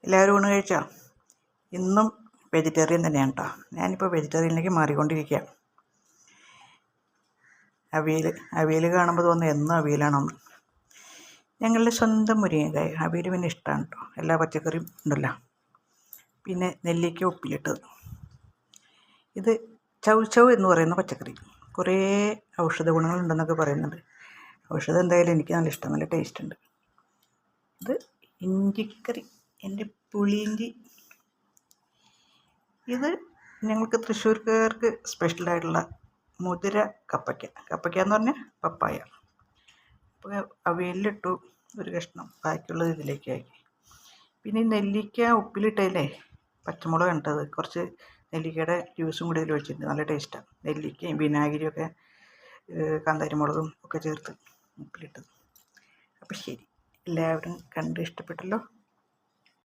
എല്ലാവരും ഊണ് കഴിച്ചോ? ഇന്നും വെജിറ്റേറിയൻ തന്നെയാണ് കേട്ടോ. ഞാനിപ്പോൾ വെജിറ്റേറിയനിലേക്ക് മാറിക്കൊണ്ടിരിക്കുക. അവിയൽ കാണുമ്പോൾ തോന്നുന്നു എന്നും അവിയലാണെന്ന്. ഞങ്ങളുടെ സ്വന്തം മുരിങ്ങക്കായ അവിയൽ പിന്നെ ഇഷ്ടമാണ് കേട്ടോ. എല്ലാ പച്ചക്കറിയും ഉണ്ടല്ലോ. പിന്നെ നെല്ലിക്ക ഉപ്പിലിട്ടത്. ഇത് ചൗ എന്ന് പറയുന്ന പച്ചക്കറി കുറേ ഔഷധ ഗുണങ്ങളുണ്ടെന്നൊക്കെ പറയുന്നുണ്ട്. ഔഷധം എന്തായാലും എനിക്ക് നല്ല ഇഷ്ടം, നല്ല ടേസ്റ്റ് ഉണ്ട്. ഇത് ഇഞ്ചിക്കറി, എൻ്റെ പുളിയിഞ്ചി. ഇത് ഞങ്ങൾക്ക് തൃശ്ശൂർക്കാർക്ക് സ്പെഷ്യലായിട്ടുള്ള മുതിര കപ്പയ്ക്ക എന്ന് പറഞ്ഞാൽ പപ്പായ. അപ്പോൾ അവിയലിലിട്ടു ഒരു കഷ്ണം, ബാക്കിയുള്ളത് ഇതിലേക്ക് ആക്കി. പിന്നെ ഈ നെല്ലിക്ക ഉപ്പിലിട്ടതിലേ പച്ചമുളക് ഇട്ടത്, കുറച്ച് നെല്ലിക്കയുടെ ജ്യൂസും കൂടി ഇതിൽ വെച്ചിട്ടുണ്ട്. നല്ല ടേസ്റ്റാണ്. നെല്ലിക്കയും വിനാഗിരിയൊക്കെ കാന്താരിമുളകും ഒക്കെ ചേർത്ത് ഉപ്പിലിട്ടത്. അപ്പോൾ ശരി, എല്ലാവരും കണ്ട് ഇഷ്ടപ്പെട്ടല്ലോ.